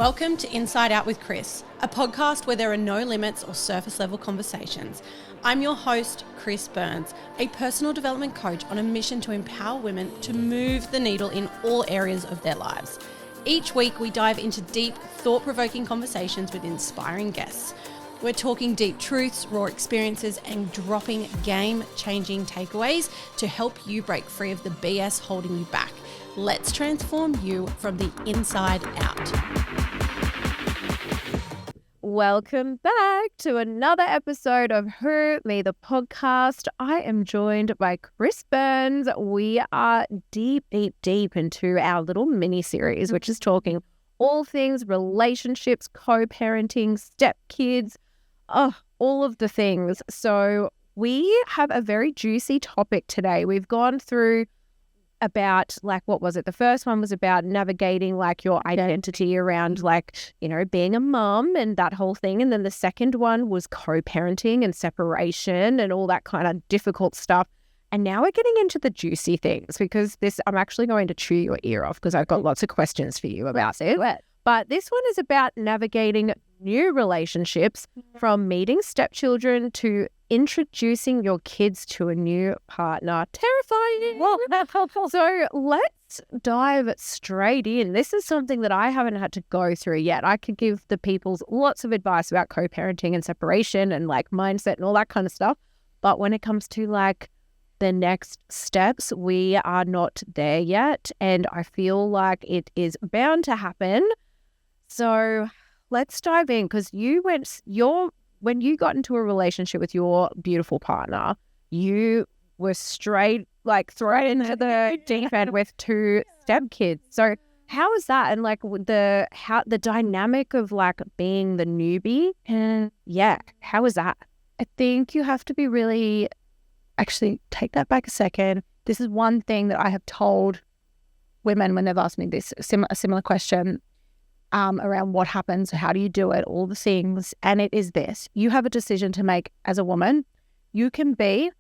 Welcome to Inside Out with Kris, a podcast where there are no limits or surface level conversations. I'm your host, Kris Burns, a personal development coach on a mission to empower women to move the needle in all areas of their lives. Each week we dive into deep, thought-provoking conversations with inspiring guests. We're talking deep truths, raw experiences, and dropping game-changing takeaways to help you break free of the BS holding you back. Let's transform you from the inside out. Welcome back to another episode of Who Me, the podcast. I am joined by Kris Burns. We are deep into our little mini-series, which is talking all things relationships, co-parenting, stepkids, all of the things. So we have a very juicy topic today. We've gone through about what was it? The first one was about navigating your identity around being a mum and that whole thing. And then the second one was co-parenting and separation and all that kind of difficult stuff. And now we're getting into the juicy things because I'm actually going to chew your ear off because I've got lots of questions for you about it. But this one is about navigating new relationships from meeting stepchildren to introducing your kids to a new partner. Terrifying. So let's dive straight in. This is something that I haven't had to go through yet. I could give the people lots of advice about co-parenting and separation and mindset and all that kind of stuff. But when it comes to the next steps, we are not there yet. And I feel like it is bound to happen. So let's dive in because when you got into a relationship with your beautiful partner, you were straight thrown into the deep end with two stepkids. So how is that? And the dynamic of being the newbie, and how is that? I think you have to be really, actually take that back a second. This is one thing that I have told women when they've asked me this, a similar question. Around what happens, how do you do it, all the things. And it is this. You have a decision to make as a woman. You can be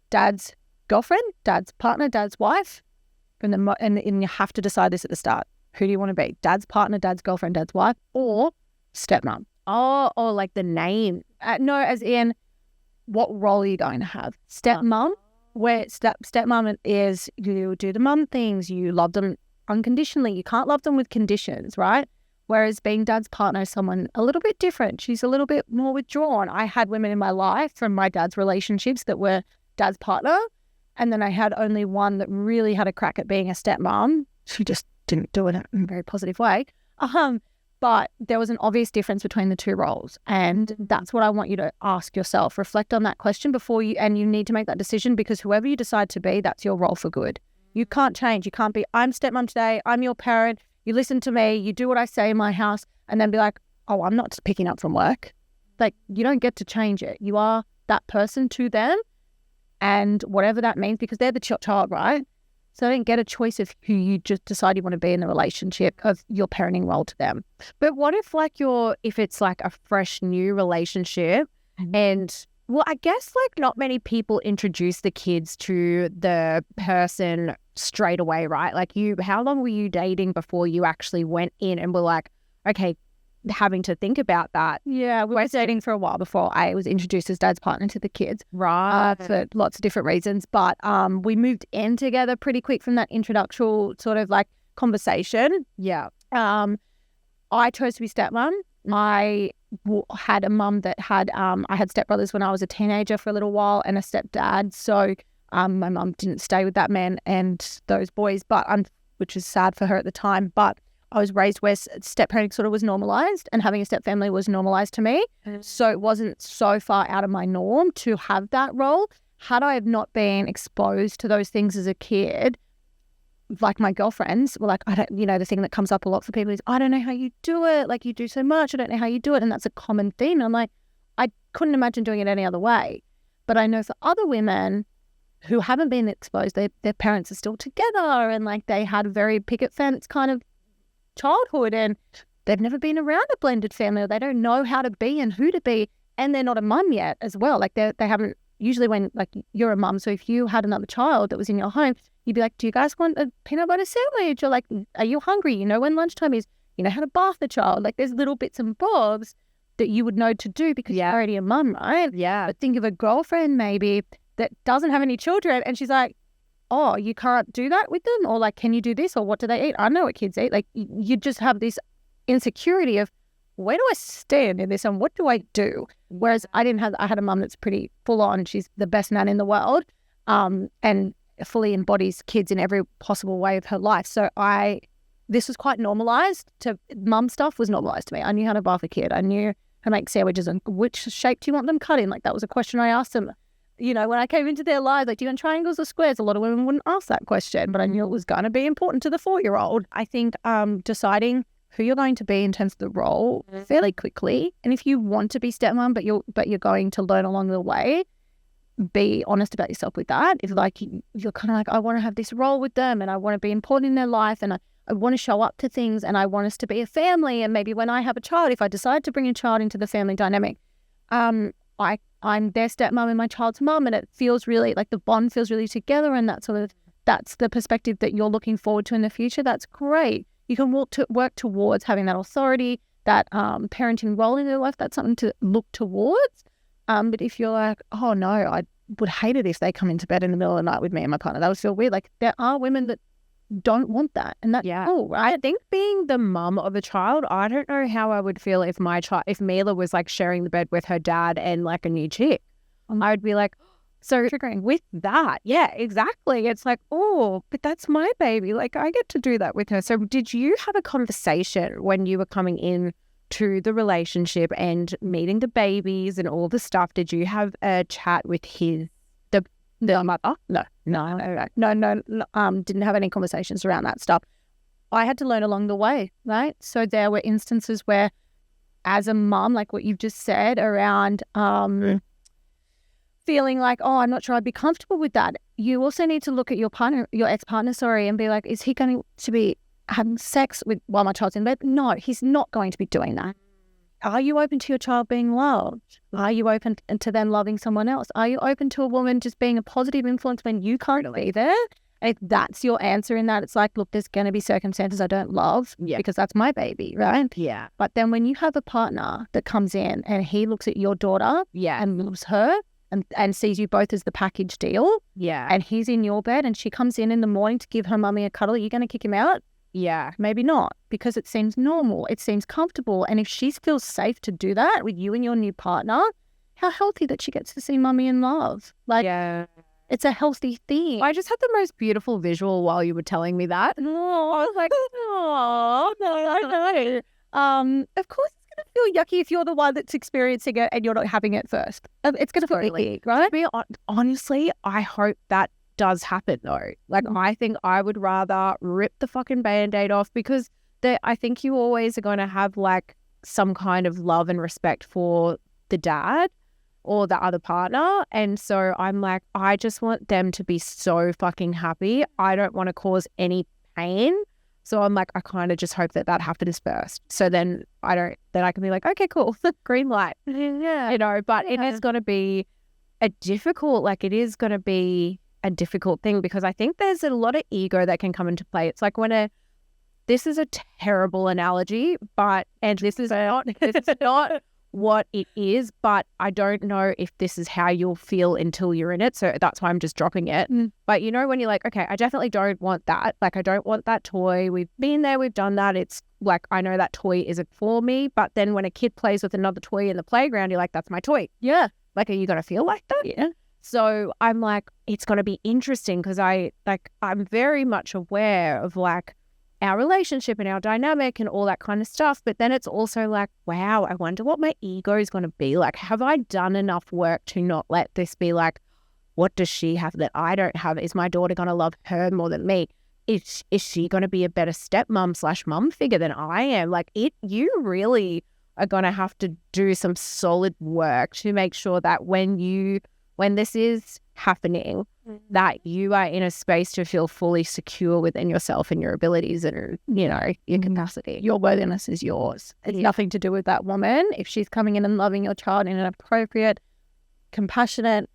dad's girlfriend, dad's partner, dad's wife. And you have to decide this at the start. Who do you want to be? Dad's partner, dad's girlfriend, dad's wife, or stepmom? Or the name. No, as in what role are you going to have? Stepmom, where stepmom is you do the mum things, you love them unconditionally. You can't love them with conditions, right? Whereas being dad's partner is someone a little bit different. She's a little bit more withdrawn. I had women in my life from my dad's relationships that were dad's partner. And then I had only one that really had a crack at being a stepmom. She just didn't do it in a very positive way. But there was an obvious difference between the two roles. And that's what I want you to ask yourself. Reflect on that question and you need to make that decision because whoever you decide to be, that's your role for good. You can't change. You can't be, I'm stepmom today, I'm your parent. You listen to me, you do what I say in my house, and then be like, oh, I'm not picking up from work. You don't get to change it. You are that person to them, and whatever that means, because they're the child, right? So they don't get a choice of who you just decide you want to be in the relationship of your parenting role to them. But what if if it's a fresh new relationship and I guess not many people introduce the kids to the person straight away, right? How long were you dating before you actually went in and were okay, having to think about that? Yeah, we were dating for a while before I was introduced as dad's partner to the kids. Right. For lots of different reasons. But we moved in together pretty quick from that introductory sort of conversation. Yeah. I chose to be stepmom. I had a mum that had, I had stepbrothers when I was a teenager for a little while and a stepdad. So my mum didn't stay with that man and those boys, which is sad for her at the time. But I was raised where step-parenting sort of was normalised and having a step-family was normalised to me. So it wasn't so far out of my norm to have that role. Had I have not been exposed to those things as a kid, my girlfriends were I don't, the thing that comes up a lot for people is, I don't know how you do it. You do so much. I don't know how you do it. And that's a common theme. I'm I couldn't imagine doing it any other way. But I know for other women who haven't been exposed, their parents are still together and they had a very picket fence kind of childhood and they've never been around a blended family or they don't know how to be and who to be. And they're not a mum yet as well. They haven't, usually when you're a mum. So if you had another child that was in your home, you'd be like, do you guys want a peanut butter sandwich? Or are you hungry? When lunchtime is. you know how to bath the child. Like there's little bits and bobs that you would know to do because you're already a mum, right? Yeah. But think of a girlfriend maybe that doesn't have any children and she's like, oh, you can't do that with them? Or like, can you do this? Or what do they eat? I know what kids eat. Like you just have this insecurity of where do I stand in this and what do I do? Whereas I had a mum that's pretty full on. She's the best nan in the world and fully embodies kids in every possible way of her life. So this was quite normalized mum stuff was normalized to me. I knew how to bath a kid. I knew how to make sandwiches and which shape do you want them cut in? Like that was a question I asked them. You know, when I came into their lives, like, do you want triangles or squares? A lot of women wouldn't ask that question, but I knew it was going to be important to the 4-year-old. I think deciding who you're going to be in terms of the role fairly quickly. And if you want to be stepmom, but you're going to learn along the way, be honest about yourself with that. If like you're kind of like, I want to have this role with them and I want to be important in their life and I want to show up to things and I want us to be a family. And maybe when I have a child, if I decide to bring a child into the family dynamic, I'm their stepmom and my child's mum, and it feels really like the bond feels really together, and that's the perspective that you're looking forward to in the future. That's great. You can work towards having that authority, that parenting role in their life. That's something to look towards. But if you're like, oh no, I would hate it if they come into bed in the middle of the night with me and my partner, that would feel weird. Like there are women that don't want that, and that's cool, right? I think being the mum of a child, I don't know how I would feel if Mila was like sharing the bed with her dad and like a new chick. I would be like, so triggering with that. Yeah, exactly. It's like, oh, but that's my baby. Like I get to do that with her. So did you have a conversation when you were coming in to the relationship and meeting the babies and all the stuff? Did you have a chat with the mother? No. Didn't have any conversations around that stuff. I had to learn along the way, right? So there were instances where, as a mum, like what you've just said around feeling like, oh, I'm not sure I'd be comfortable with that. You also need to look at your ex-partner, and be like, is he going to be having sex while my child's in bed? No, he's not going to be doing that. Are you open to your child being loved? Are you open to them loving someone else? Are you open to a woman just being a positive influence when you can't be there? And if that's your answer in that, it's like, look, there's going to be circumstances I don't love because that's my baby, right? Yeah. But then when you have a partner that comes in and he looks at your daughter and loves her and sees you both as the package deal and he's in your bed and she comes in the morning to give her mummy a cuddle, are you going to kick him out? Yeah. Maybe not, because it seems normal. It seems comfortable. And if she feels safe to do that with you and your new partner, how healthy that she gets to see mummy in love. Like, it's a healthy thing. I just had the most beautiful visual while you were telling me that. Oh, I was like, oh, no, I know. Of course it's going to feel yucky if you're the one that's experiencing it and you're not having it first. It's going to feel icky, right? Honestly, I hope that does happen though. Like I think I would rather rip the fucking Band-Aid off, because I think you always are going to have like some kind of love and respect for the dad or the other partner. And so I'm like, I just want them to be so fucking happy. I don't want to cause any pain. So I'm like, I kind of just hope that happens first. So then I can be like, okay, cool, green light. Yeah. You know, but it is going to be a difficult thing, because I think there's a lot of ego that can come into play. It's like this is a terrible analogy, and this is not what it is, but I don't know if this is how you'll feel until you're in it. So that's why I'm just dropping it. But you know, when you're like, okay, I definitely don't want that. Like, I don't want that toy. We've been there, we've done that. It's like, I know that toy isn't for me. But then when a kid plays with another toy in the playground, you're like, that's my toy. Yeah. Like, are you going to feel like that? Yeah. So I'm like, it's going to be interesting, because I'm very much aware of like our relationship and our dynamic and all that kind of stuff. But then it's also like, wow, I wonder what my ego is going to be like. Have I done enough work to not let this be like, what does she have that I don't have? Is my daughter going to love her more than me? Is she going to be a better stepmom/mum figure than I am? Like, you really are going to have to do some solid work to make sure that when this is happening, that you are in a space to feel fully secure within yourself and your abilities and, you know, your capacity. Your worthiness is yours. It's nothing to do with that woman. If she's coming in and loving your child in an appropriate, compassionate,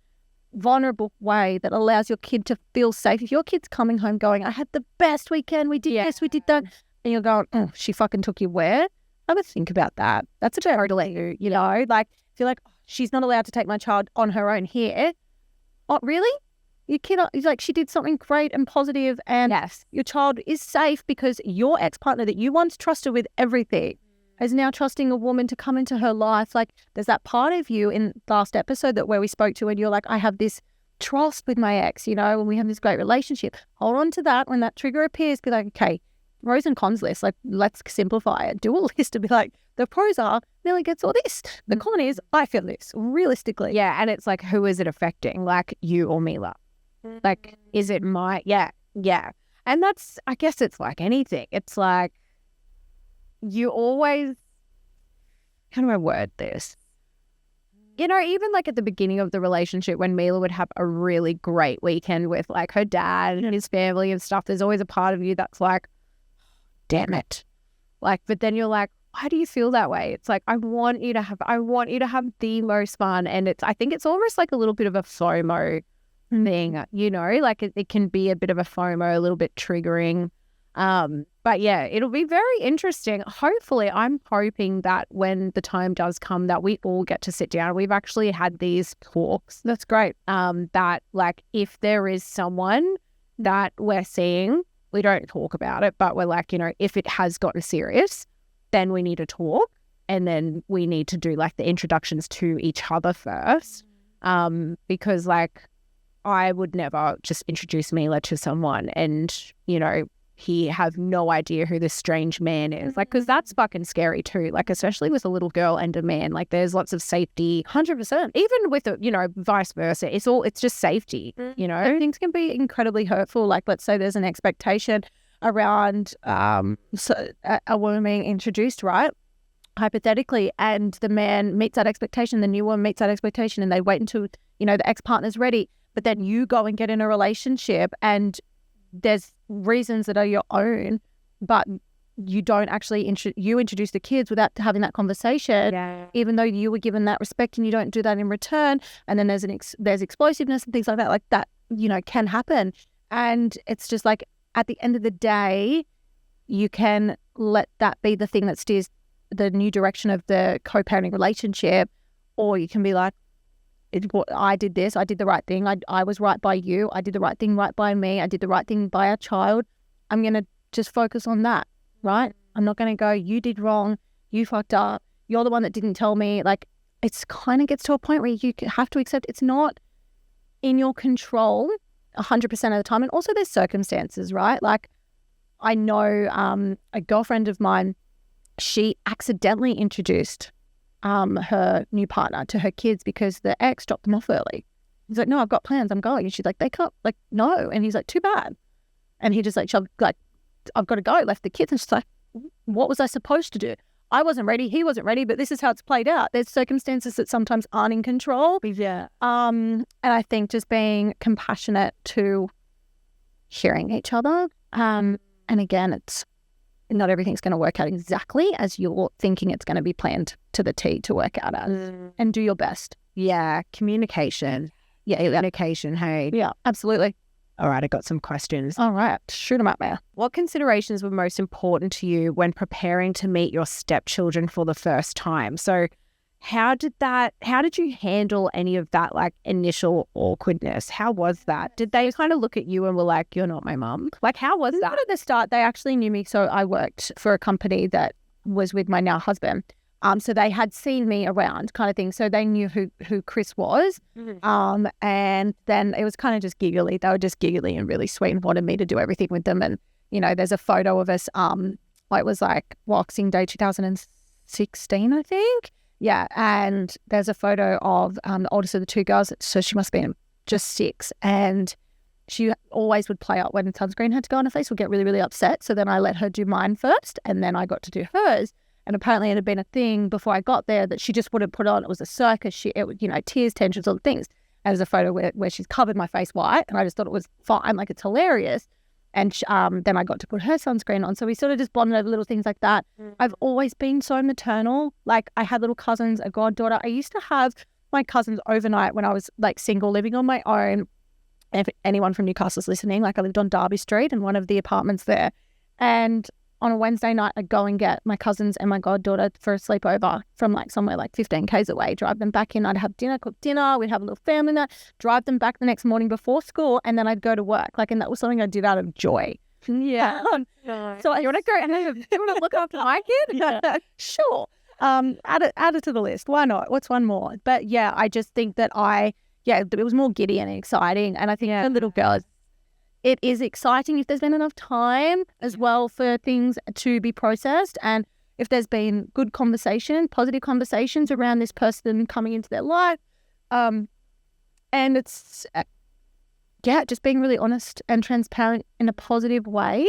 vulnerable way that allows your kid to feel safe. If your kid's coming home going, I had the best weekend, we did this, we did that, and you're going, oh, she fucking took you where? Have a think about that. That's a totally, you know, like, if you're like, oh, she's not allowed to take my child on her own here. Oh, really? Your kid, like, she did something great and positive, and Yes. your child is safe because your ex-partner that you once trusted with everything is now trusting a woman to come into her life. Like, there's that part of you in last episode that where we spoke to, and you're like, I have this trust with my ex, you know, and we have this great relationship. Hold on to that. When that trigger appears, be like, okay, pros and cons list. Like, let's simplify it. Do a list to be like, the pros are Millie gets all this. The con is I feel this realistically. Yeah. And it's like, who is it affecting? Like, you or Mila? Like, is it my, yeah. And that's, I guess it's like anything. It's like, you always, how do I word this? You know, even like at the beginning of the relationship when Mila would have a really great weekend with like her dad and his family and stuff, there's always a part of you that's like, damn it. Like, but then you're like, why do you feel that way? It's like, I want you to have the most fun. And I think it's almost like a little bit of a FOMO thing, you know, like it can be a bit of a FOMO, a little bit triggering. But yeah, it'll be very interesting. Hopefully, I'm hoping that when the time does come that we all get to sit down. We've actually had these talks. That's great. That like if there is someone that we're seeing, we don't talk about it, but we're like, you know, if it has gotten serious, then we need to talk, and then we need to do like the introductions to each other first. Because like I would never just introduce Mila to someone and, you know, he have no idea who this strange man is. Like, because that's fucking scary too. Like, especially with a little girl and a man, like there's lots of safety, 100%. even with, you know, vice versa. It's just safety, you know? And things can be incredibly hurtful. Like, let's say there's an expectation around a woman being introduced, right? Hypothetically, and the man meets that expectation, the new one meets that expectation, and they wait until, you know, the ex-partner's ready. But then you go and get in a relationship and there's reasons that are your own, but you don't actually introduce the kids without having that conversation, even though you were given that respect, and you don't do that in return. And then there's explosiveness and things like that, you know, can happen. And it's just like, at the end of the day, you can let that be the thing that steers the new direction of the co-parenting relationship, or you can be like, I did this, I did the right thing, I was right by you, I did the right thing right by me, I did the right thing by our child. I'm going to just focus on that, right? I'm not going to go, you did wrong, you fucked up, you're the one that didn't tell me. Like, it's kind of gets to a point where you have to accept it's not in your control 100% of the time. And also there's circumstances, right? Like, I know a girlfriend of mine, she accidentally introduced her new partner to her kids because the ex dropped them off early. He's like, no, I've got plans, I'm going. And she's like, they can't, like, no. And he's like, too bad. And he just like, I've got to go, left the kids. And she's like, what was I supposed to do? I wasn't ready, he wasn't ready, but this is how it's played out. There's circumstances that sometimes aren't in control. Yeah. And I think just being compassionate to hearing each other. And again, it's not everything's going to work out exactly as you're thinking it's going to be planned to the T to work out as. And do your best. Yeah. Communication. Yeah. Communication. Hey. Yeah, absolutely. All right. I got some questions. All right. Shoot them up, man. What considerations were most important to you when preparing to meet your stepchildren for the first time? So how did you handle any of that, like, initial awkwardness? How was that? Did they kind of look at you and were like, you're not my mum? Like, how was that? At the start, they actually knew me. So I worked for a company that was with my now husband. So they had seen me around, kind of thing. So they knew who Kris was. And then it was kind of just giggly. They were just giggly and really sweet and wanted me to do everything with them. And, you know, there's a photo of us, it was like Boxing Day 2016, I think. Yeah, and there's a photo of the oldest of the two girls, so she must have been just 6, and she always would play up when sunscreen had to go on her face, would get really, really upset. So then I let her do mine first, and then I got to do hers. And apparently it had been a thing before I got there that she just wouldn't put on. It was a circus. It was, you know, tears, tensions, all the things. And there's a photo where she's covered my face white, and I just thought it was fine, like it's hilarious. And then I got to put her sunscreen on. So we sort of just bonded over little things like that. I've always been so maternal. Like, I had little cousins, a goddaughter. I used to have my cousins overnight when I was like single, living on my own. If anyone from Newcastle's listening, like, I lived on Derby Street in one of the apartments there. And on a Wednesday night, I'd go and get my cousins and my goddaughter for a sleepover from like somewhere like 15 k's away, drive them back in. I'd have dinner, cook dinner. We'd have a little family night, drive them back the next morning before school. And then I'd go to work. Like, and that was something I did out of joy. Yeah. So you want to go and you want to look after my kid? Yeah. Sure. Add it to the list. Why not? What's one more? But yeah, I just think that it was more giddy and exciting. And I think for little girls, it is exciting if there's been enough time as well for things to be processed. And if there's been good conversation, positive conversations around this person coming into their life. And it's, just being really honest and transparent in a positive way.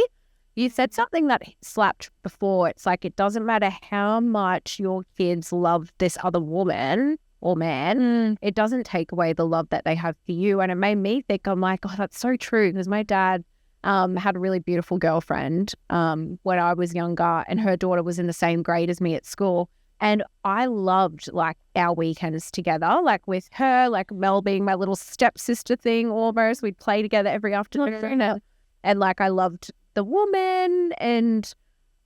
You said something that slapped before. It's like, it doesn't matter how much your kids love this other woman or man, it doesn't take away the love that they have for you. And it made me think, I'm like, oh, that's so true. Because my dad had a really beautiful girlfriend when I was younger, and her daughter was in the same grade as me at school. And I loved like our weekends together, like with her, like Mel being my little stepsister thing almost. We'd play together every afternoon. And like, I loved the woman. And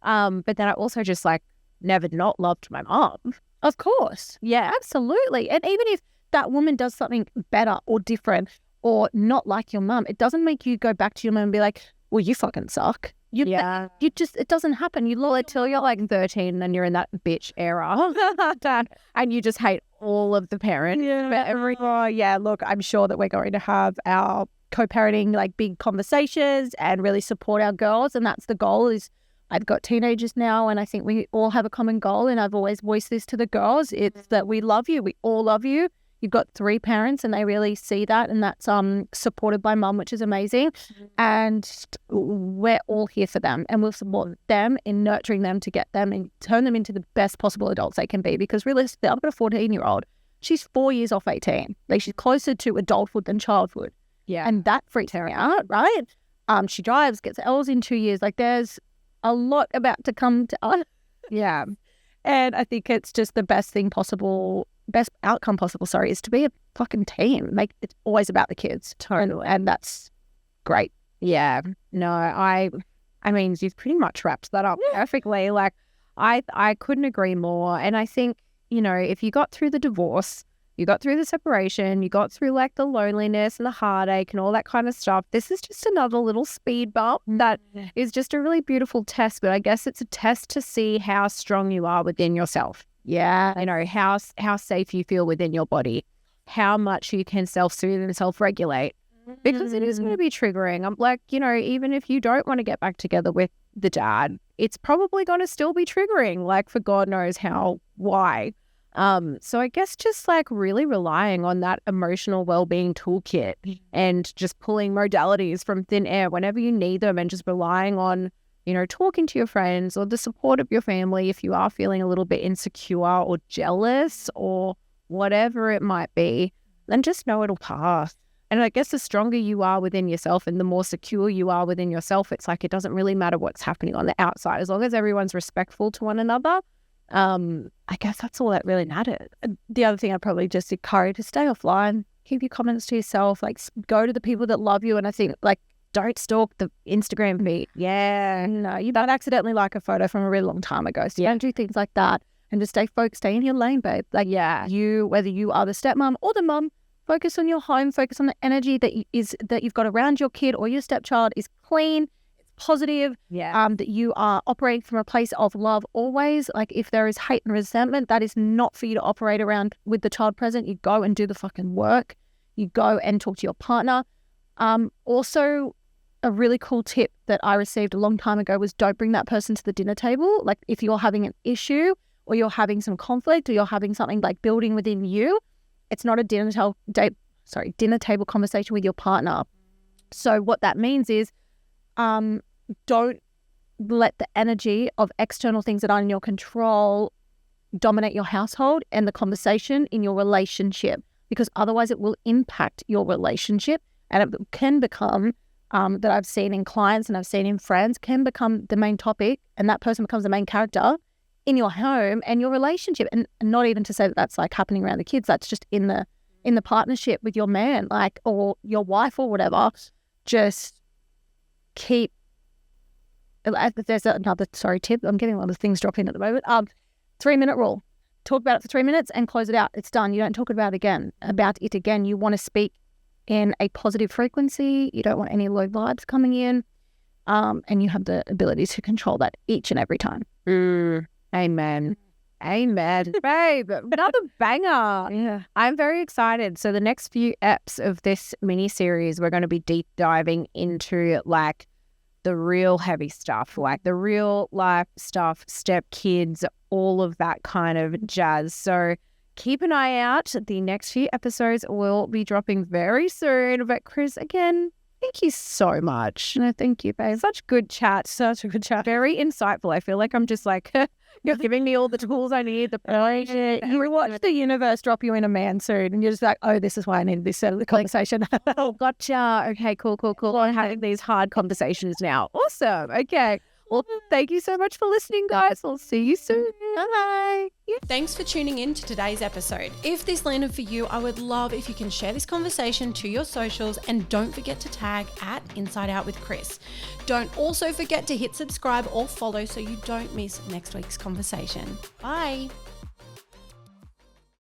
but then I also just like never not loved my mom. Of course. Yeah. Absolutely. And even if that woman does something better or different or not like your mum, it doesn't make you go back to your mum and be like, well, you fucking suck. It doesn't happen. You love it till you're like 13 and you're in that bitch era. And you just hate all of the parents. Yeah. Look, I'm sure that we're going to have our co-parenting, like big conversations and really support our girls. And that's the goal. Is I've got teenagers now, and I think we all have a common goal, and I've always voiced this to the girls. It's that we love you. We all love you. You've got 3 parents, and they really see that, and that's supported by mum, which is amazing. And we're all here for them, and we'll support them in nurturing them to get them and turn them into the best possible adults they can be. Because realistically, I've got a 14-year-old. She's 4 years off 18. Like, she's closer to adulthood than childhood. Yeah. And that freaks her out, right? She drives, gets L's in 2 years. Like, there's a lot about to come to us. Yeah. And I think it's just the best outcome possible, is to be a fucking team. Like, it's always about the kids. Totally. And that's great. Yeah. No, I mean, you've pretty much wrapped that up perfectly. Like, I couldn't agree more. And I think, you know, if you got through the divorce, you got through the separation, you got through like the loneliness and the heartache and all that kind of stuff, this is just another little speed bump that is just a really beautiful test. But I guess it's a test to see how strong you are within yourself. Yeah. You know, how safe you feel within your body, how much you can self-soothe and self-regulate, because it is going to be triggering. I'm like, you know, even if you don't want to get back together with the dad, it's probably going to still be triggering, like for God knows why. So I guess just like really relying on that emotional well-being toolkit and just pulling modalities from thin air whenever you need them, and just relying on, you know, talking to your friends or the support of your family if you are feeling a little bit insecure or jealous or whatever it might be, then just know it'll pass. And I guess the stronger you are within yourself and the more secure you are within yourself, it's like it doesn't really matter what's happening on the outside. As long as everyone's respectful to one another, I guess that's all that really matters. The other thing I'd probably just encourage is stay offline. Keep your comments to yourself. Like, go to the people that love you. And I think, like, don't stalk the Instagram feed. Yeah. No, you don't accidentally like a photo from a really long time ago. So don't do things like that. And just stay focused. Stay in your lane, babe. Like, whether you are the stepmom or the mum, focus on your home. Focus on the energy that you've got around your kid or your stepchild is clean. Positive, that you are operating from a place of love always. Like, if there is hate and resentment, that is not for you to operate around with the child present. You go and do the fucking work. You go and talk to your partner. Also, a really cool tip that I received a long time ago was don't bring that person to the dinner table. Like, if you're having an issue or you're having some conflict or you're having something like building within you, it's not a dinner table conversation with your partner. So what that means is, don't let the energy of external things that are in your control dominate your household and the conversation in your relationship, because otherwise it will impact your relationship, and it can become, that I've seen in clients and I've seen in friends, can become the main topic, and that person becomes the main character in your home and your relationship. And not even to say that that's like happening around the kids, that's just in the partnership with your man, like, or your wife or whatever. Just keep there's another, tip. I'm getting a lot of things dropping at the moment. 3-minute rule. Talk about it for 3 minutes and close it out. It's done. You don't talk about it again. You want to speak in a positive frequency. You don't want any low vibes coming in. And you have the ability to control that each and every time. Amen. Amen. Babe, another banger. Yeah. I'm very excited. So the next few eps of this mini series, we're going to be deep diving into like the real heavy stuff, like the real life stuff, step kids, all of that kind of jazz. So keep an eye out. The next few episodes will be dropping very soon. But Kris, again, thank you so much. No, thank you, babe. Such good chat. Such a good chat. Very insightful. I feel like I'm just like, you're giving me all the tools I need. You watch the universe drop you in a man suit and you're just like, oh, this is why I needed this the conversation. Oh, gotcha. Okay, cool. I'm having these hard conversations now. Awesome. Okay. Well, thank you so much for listening, guys. I'll see you soon. Bye. Thanks for tuning in to today's episode. If this landed for you, I would love if you can share this conversation to your socials and don't forget to tag at Inside Out with Kris. Don't also forget to hit subscribe or follow so you don't miss next week's conversation. Bye.